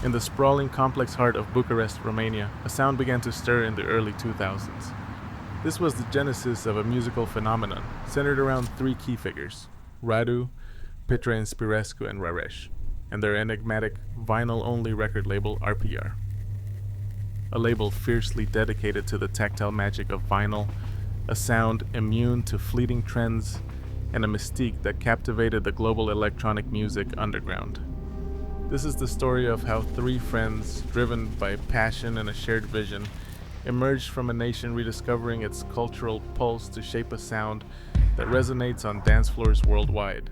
In the sprawling, complex heart of Bucharest, Romania, a sound began to stir in the early 2000s. This was the genesis of a musical phenomenon centered around three key figures: Rhadoo, Petre Inspirescu, and Raresh, and their enigmatic, vinyl-only record label RPR. A label fiercely dedicated to the tactile magic of vinyl, a sound immune to fleeting trends, and a mystique that captivated the global electronic music underground. This is the story of how three friends, driven by passion and a shared vision, emerged from a nation rediscovering its cultural pulse to shape a sound that resonates on dance floors worldwide.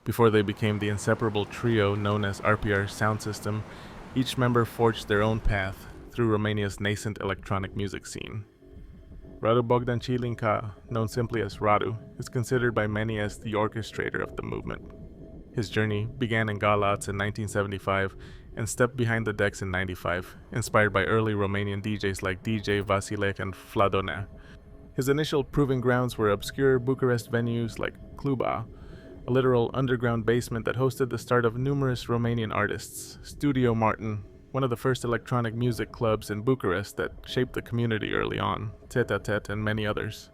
Before they became the inseparable trio known as RPR Soundsystem, each member forged their own path through Romania's nascent electronic music scene. Radu Bogdan Cilinca, known simply as Rhadoo, is considered by many as the orchestrator of the movement. His journey began in Galați in 1975 and stepped behind the decks in 95, inspired by early Romanian DJs like DJ Vasilek and Fladonea. His initial proving grounds were obscure Bucharest venues like Cluba, a literal underground basement that hosted the start of numerous Romanian artists, Studio Martin, one of the first electronic music clubs in Bucharest that shaped the community early on, Tete-a-Tete, and many others.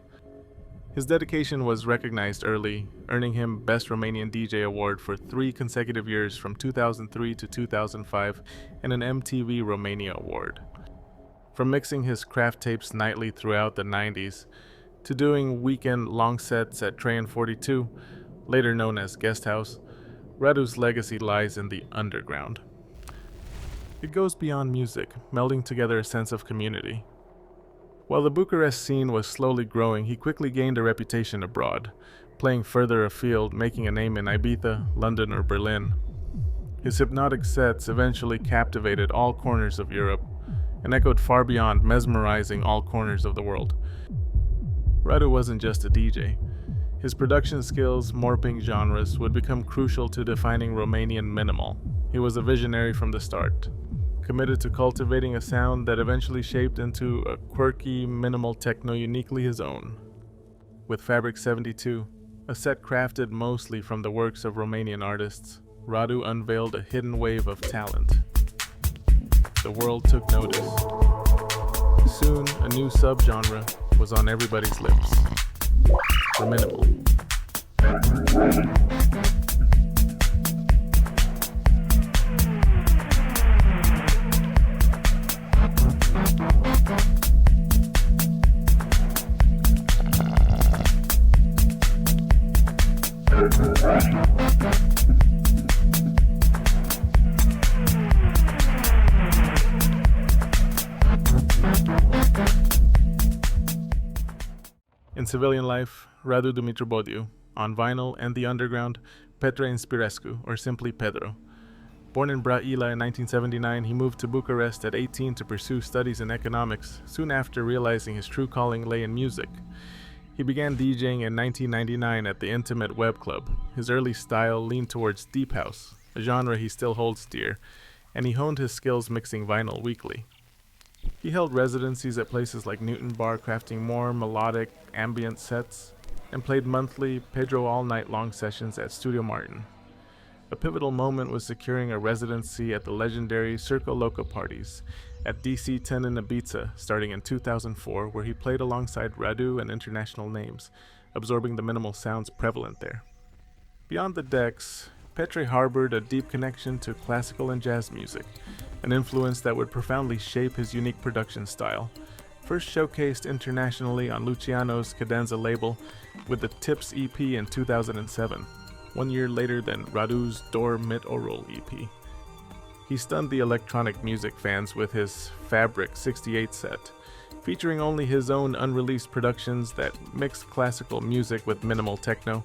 His dedication was recognized early, earning him Best Romanian DJ Award for 3 consecutive years from 2003 to 2005 and an MTV Romania Award. From mixing his craft tapes nightly throughout the 90s to doing weekend long sets at Train 42, later known as Guest House, Rhadoo's legacy lies in the underground. It goes beyond music, melding together a sense of community. While the Bucharest scene was slowly growing, he quickly gained a reputation abroad, playing further afield, making a name in Ibiza, London, or Berlin. His hypnotic sets eventually captivated all corners of Europe and echoed far beyond, mesmerizing all corners of the world. Rhadoo wasn't just a DJ. His production skills, morphing genres, would become crucial to defining Romanian minimal. He was a visionary from the start, committed to cultivating a sound that eventually shaped into a quirky, minimal techno uniquely his own. With Fabric 72, a set crafted mostly from the works of Romanian artists, Rhadoo unveiled a hidden wave of talent. The world took notice. Soon, a new subgenre was on everybody's lips. The minimal. In civilian life, Radu Dumitru Bodiu. On vinyl and the underground, Petre Inspirescu, or simply Pedro. Born in Brăila in 1979, he moved to Bucharest at 18 to pursue studies in economics, soon after realizing his true calling lay in music. He began DJing in 1999 at the Intimate Web Club. His early style leaned towards deep house, a genre he still holds dear, and he honed his skills mixing vinyl weekly. He held residencies at places like Newton Bar, crafting more melodic, ambient sets, and played monthly Pedro all-night-long sessions at Studio Martin. A pivotal moment was securing a residency at the legendary Circo Loco parties at DC-10 in Ibiza, starting in 2004, where he played alongside Rhadoo and international names, absorbing the minimal sounds prevalent there. Beyond the decks, Petre harbored a deep connection to classical and jazz music, an influence that would profoundly shape his unique production style. First showcased internationally on Luciano's Cadenza label with the Tips EP in 2007, 1 year later than Rhadoo's Dor Mit Orul EP. He stunned the electronic music fans with his Fabric 68 set, featuring only his own unreleased productions that mixed classical music with minimal techno,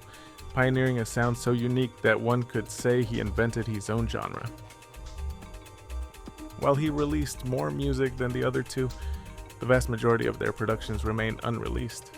pioneering a sound so unique that one could say he invented his own genre. While he released more music than the other two, the vast majority of their productions remain unreleased.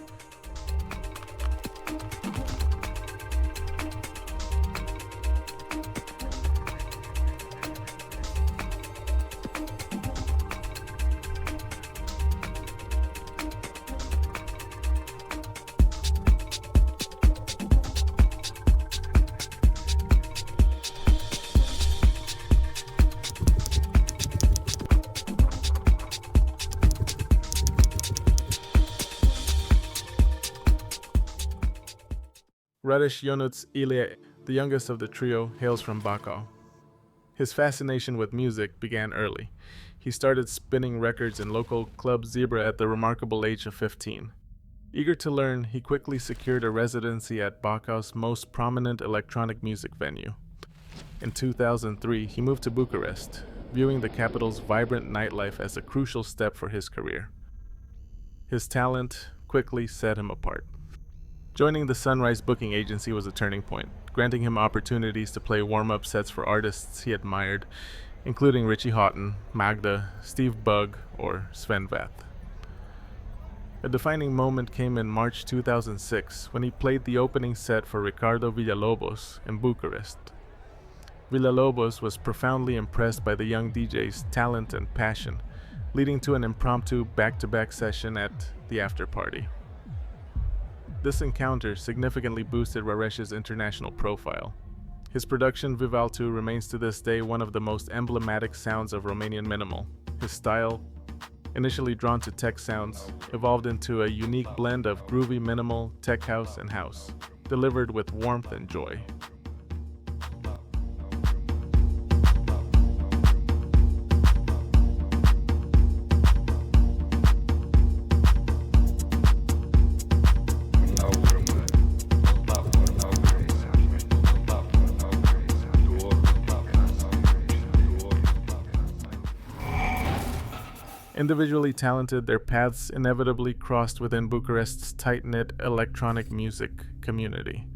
Raresh Ionuț Ilie, the youngest of the trio, hails from Bacău. His fascination with music began early. He started spinning records in local Club Zebra at the remarkable age of 15. Eager to learn, he quickly secured a residency at Bacău's most prominent electronic music venue. In 2003, he moved to Bucharest, viewing the capital's vibrant nightlife as a crucial step for his career. His talent quickly set him apart. Joining the Sunrise booking agency was a turning point, granting him opportunities to play warm-up sets for artists he admired, including Richie Houghton, Magda, Steve Bug, or Sven Väth. A defining moment came in March 2006 when he played the opening set for Ricardo Villalobos in Bucharest. Villalobos was profoundly impressed by the young DJ's talent and passion, leading to an impromptu back-to-back session at the after-party. This encounter significantly boosted Raresh's international profile. His production Vivaltu remains to this day one of the most emblematic sounds of Romanian minimal. His style, initially drawn to tech sounds, evolved into a unique blend of groovy minimal, tech house, and house, delivered with warmth and joy. Individually talented, their paths inevitably crossed within Bucharest's tight-knit electronic music community.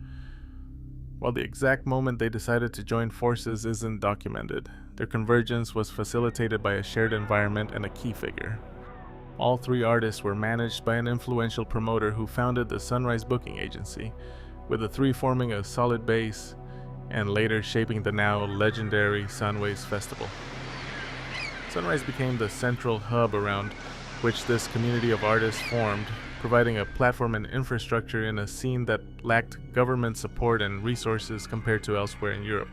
While the exact moment they decided to join forces isn't documented, their convergence was facilitated by a shared environment and a key figure. All three artists were managed by an influential promoter who founded the Sunrise booking agency, with the three forming a solid base and later shaping the now legendary Sunways Festival. Sunrise became the central hub around which this community of artists formed, providing a platform and infrastructure in a scene that lacked government support and resources compared to elsewhere in Europe.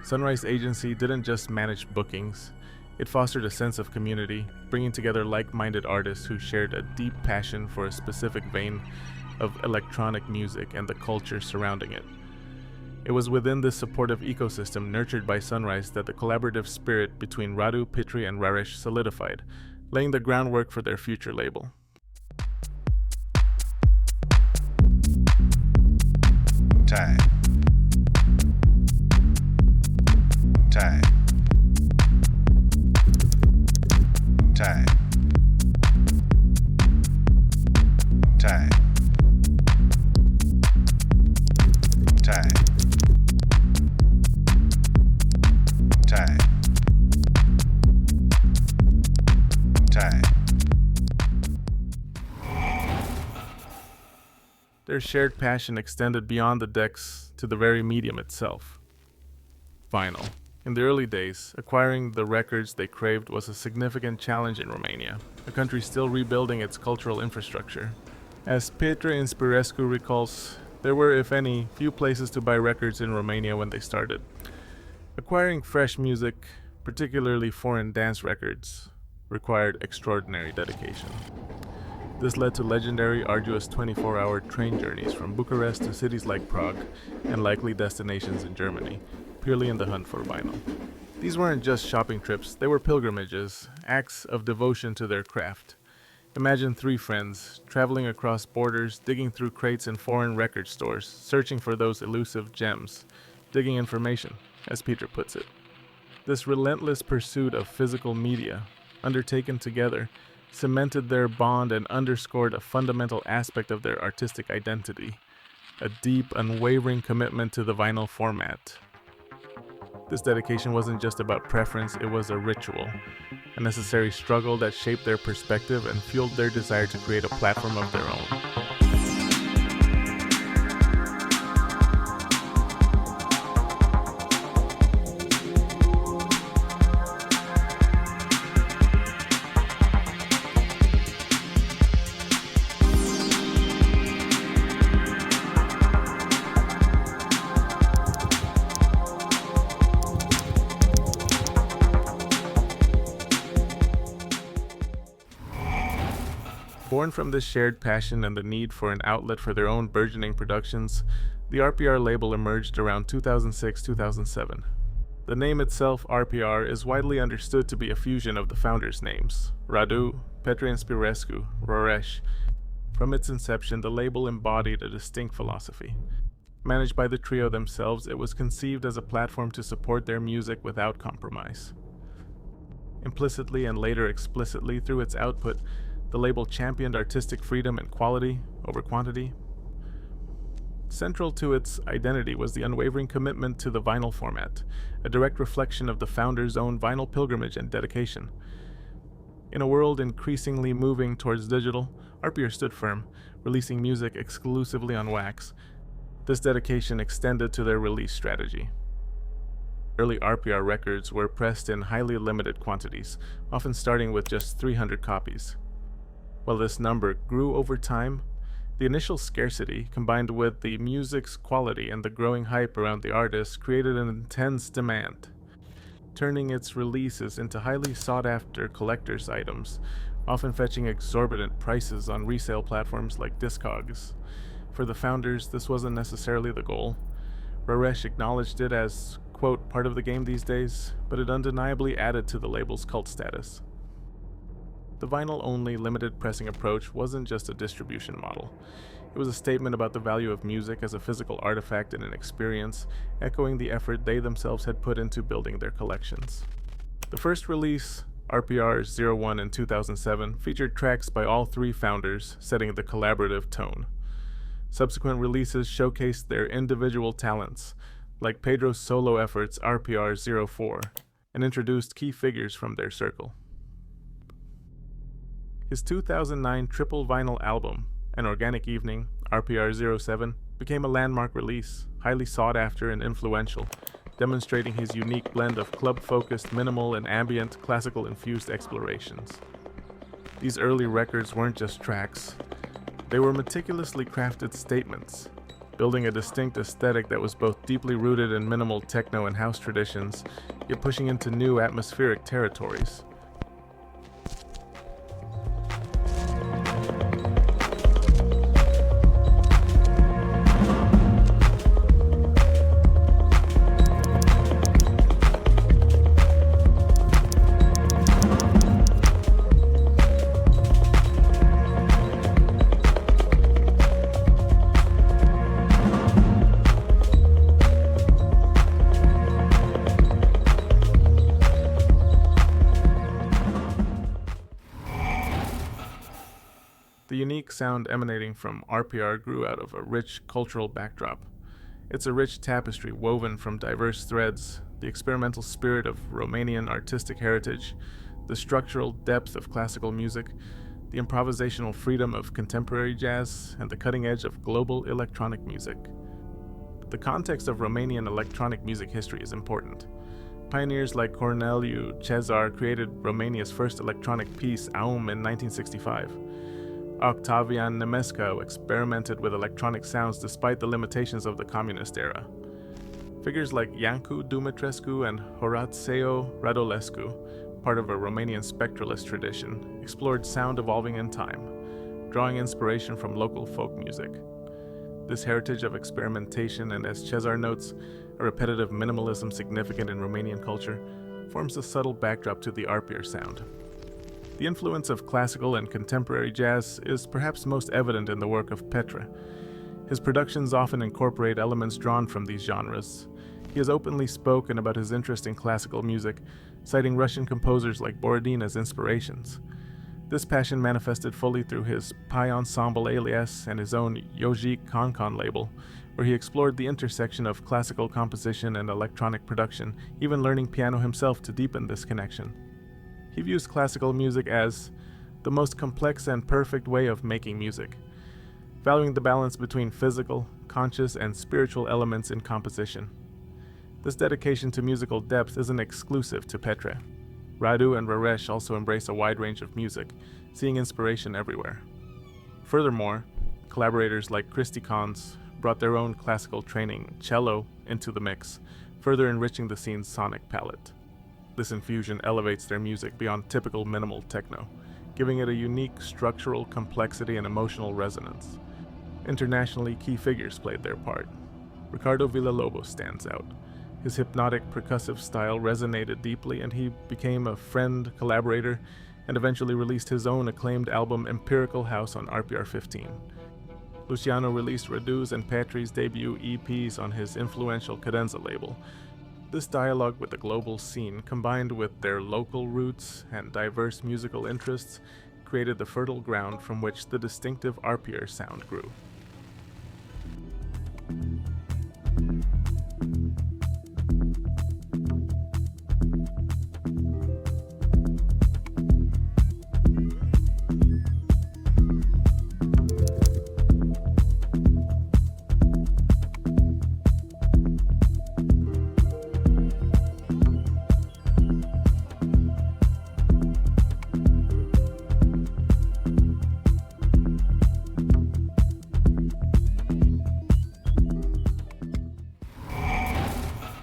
Sunrise Agency didn't just manage bookings, it fostered a sense of community, bringing together like-minded artists who shared a deep passion for a specific vein of electronic music and the culture surrounding it. It was within this supportive ecosystem nurtured by Sunrise that the collaborative spirit between Rhadoo, Petre, and Raresh solidified, laying the groundwork for their future label. Time. Time. Time. Time. Time. Time. Time. Their shared passion extended beyond the decks to the very medium itself. Vinyl. In the early days, acquiring the records they craved was a significant challenge in Romania, a country still rebuilding its cultural infrastructure. As Petre Inspirescu recalls, there were, if any, few places to buy records in Romania when they started. Acquiring fresh music, particularly foreign dance records, required extraordinary dedication. This led to legendary, arduous 24-hour train journeys from Bucharest to cities like Prague and likely destinations in Germany, purely in the hunt for vinyl. These weren't just shopping trips, they were pilgrimages, acts of devotion to their craft. Imagine three friends, traveling across borders, digging through crates in foreign record stores, searching for those elusive gems, digging information, as Petre puts it. This relentless pursuit of physical media, undertaken together, cemented their bond and underscored a fundamental aspect of their artistic identity, a deep, unwavering commitment to the vinyl format. This dedication wasn't just about preference, it was a ritual, a necessary struggle that shaped their perspective and fueled their desire to create a platform of their own. Born from this shared passion and the need for an outlet for their own burgeoning productions, the RPR label emerged around 2006-2007. The name itself, RPR, is widely understood to be a fusion of the founders' names, Rhadoo, Petre Inspirescu, Raresh. From its inception, the label embodied a distinct philosophy. Managed by the trio themselves, it was conceived as a platform to support their music without compromise. Implicitly and later explicitly through its output, the label championed artistic freedom and quality over quantity. Central to its identity was the unwavering commitment to the vinyl format, a direct reflection of the founders' own vinyl pilgrimage and dedication. In a world increasingly moving towards digital, RPR stood firm, releasing music exclusively on wax. This dedication extended to their release strategy. Early RPR records were pressed in highly limited quantities, often starting with just 300 copies. While this number grew over time, the initial scarcity, combined with the music's quality and the growing hype around the artist, created an intense demand, turning its releases into highly sought-after collector's items, often fetching exorbitant prices on resale platforms like Discogs. For the founders, this wasn't necessarily the goal. Raresh acknowledged it as, quote, part of the game these days, but it undeniably added to the label's cult status. The vinyl-only limited pressing approach wasn't just a distribution model. It was a statement about the value of music as a physical artifact and an experience, echoing the effort they themselves had put into building their collections. The first release, RPR 01 in 2007, featured tracks by all three founders, setting the collaborative tone. Subsequent releases showcased their individual talents, like Pedro's solo efforts RPR 04, and introduced key figures from their circle. His 2009 triple vinyl album, An Organic Evening, RPR 07, became a landmark release, highly sought after and influential, demonstrating his unique blend of club-focused minimal and ambient classical-infused explorations. These early records weren't just tracks. They were meticulously crafted statements, building a distinct aesthetic that was both deeply rooted in minimal techno and house traditions, yet pushing into new atmospheric territories. The unique sound emanating from RPR grew out of a rich cultural backdrop. It's a rich tapestry woven from diverse threads, the experimental spirit of Romanian artistic heritage, the structural depth of classical music, the improvisational freedom of contemporary jazz, and the cutting edge of global electronic music. The context of Romanian electronic music history is important. Pioneers like Corneliu Cezar created Romania's first electronic piece, Aum, in 1965. Octavian Nemescu experimented with electronic sounds despite the limitations of the communist era. Figures like Iancu Dumitrescu and Horațeu Radulescu, part of a Romanian spectralist tradition, explored sound evolving in time, drawing inspiration from local folk music. This heritage of experimentation and, as Cezar notes, a repetitive minimalism significant in Romanian culture, forms a subtle backdrop to the RPR sound. The influence of classical and contemporary jazz is perhaps most evident in the work of Petre. His productions often incorporate elements drawn from these genres. He has openly spoken about his interest in classical music, citing Russian composers like Borodin as inspirations. This passion manifested fully through his Pi Ensemble alias and his own Yogic Concon label, where he explored the intersection of classical composition and electronic production, even learning piano himself to deepen this connection. He views classical music as the most complex and perfect way of making music, valuing the balance between physical, conscious, and spiritual elements in composition. This dedication to musical depth isn't exclusive to Petre. Rhadoo and Raresh also embrace a wide range of music, seeing inspiration everywhere. Furthermore, collaborators like Christy Cons brought their own classical training, cello, into the mix, further enriching the scene's sonic palette. This infusion elevates their music beyond typical minimal techno, giving it a unique structural complexity and emotional resonance. Internationally, key figures played their part. Ricardo Villalobos stands out. His hypnotic, percussive style resonated deeply, and he became a friend, collaborator, and eventually released his own acclaimed album Empirical House on RPR 15. Luciano released Rhadoo's and Petre's debut EPs on his influential Cadenza label. This dialogue with the global scene, combined with their local roots and diverse musical interests, created the fertile ground from which the distinctive RPR sound grew.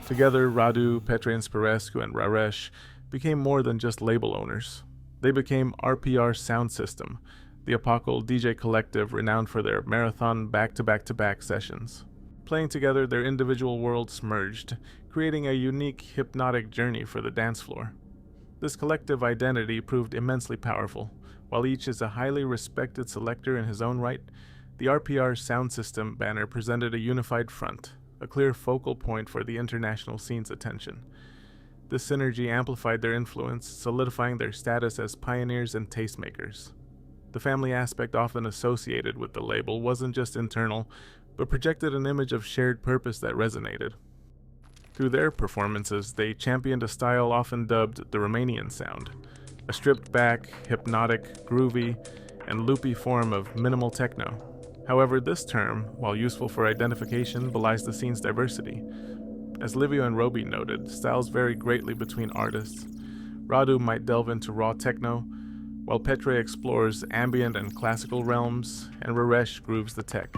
Together, Rhadoo, Petre Inspirescu, and Raresh became more than just label owners. They became RPR Soundsystem, the epochal DJ collective renowned for their marathon back-to-back-to-back sessions. Playing together, their individual worlds merged, creating a unique, hypnotic journey for the dance floor. This collective identity proved immensely powerful. While each is a highly respected selector in his own right, the RPR Soundsystem banner presented a unified front, a clear focal point for the international scene's attention. This synergy amplified their influence, solidifying their status as pioneers and tastemakers. The family aspect often associated with the label wasn't just internal, but projected an image of shared purpose that resonated. Through their performances, they championed a style often dubbed the Romanian sound, a stripped-back, hypnotic, groovy, and loopy form of minimal techno. However, this term, while useful for identification, belies the scene's diversity. As Livio and Roby noted, styles vary greatly between artists. Rhadoo might delve into raw techno, while Petre explores ambient and classical realms, and Raresh grooves the tech.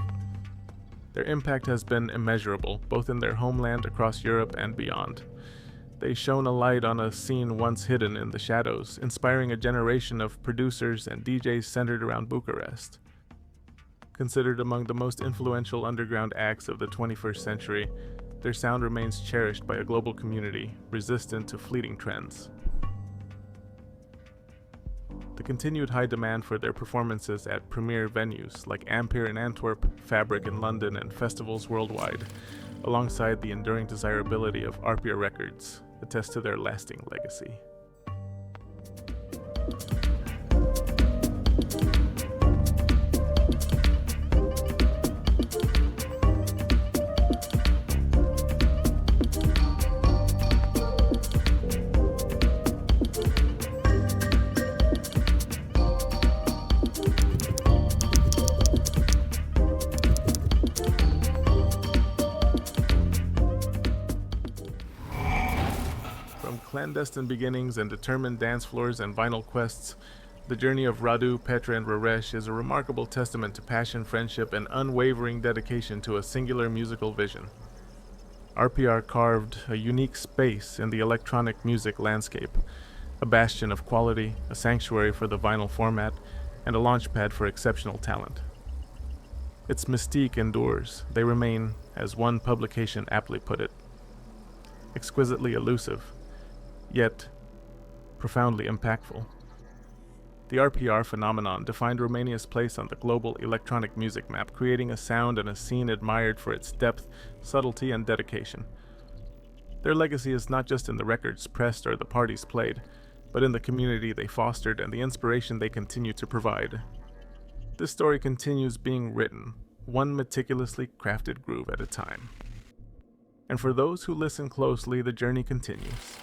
Their impact has been immeasurable, both in their homeland across Europe and beyond. They shone a light on a scene once hidden in the shadows, inspiring a generation of producers and DJs centered around Bucharest. Considered among the most influential underground acts of the 21st century, their sound remains cherished by a global community, resistant to fleeting trends. The continued high demand for their performances at premier venues like Ampere in Antwerp, Fabric in London, and festivals worldwide, alongside the enduring desirability of RPR records, attest to their lasting legacy. From clandestine beginnings and determined dance floors and vinyl quests, the journey of Rhadoo, Petre, and Raresh is a remarkable testament to passion, friendship, and unwavering dedication to a singular musical vision. RPR carved a unique space in the electronic music landscape, a bastion of quality, a sanctuary for the vinyl format, and a launchpad for exceptional talent. Its mystique endures. They remain, as one publication aptly put it, exquisitely elusive, yet profoundly impactful. The RPR phenomenon defined Romania's place on the global electronic music map, creating a sound and a scene admired for its depth, subtlety, and dedication. Their legacy is not just in the records pressed or the parties played, but in the community they fostered and the inspiration they continue to provide. This story continues being written, one meticulously crafted groove at a time. And for those who listen closely, the journey continues.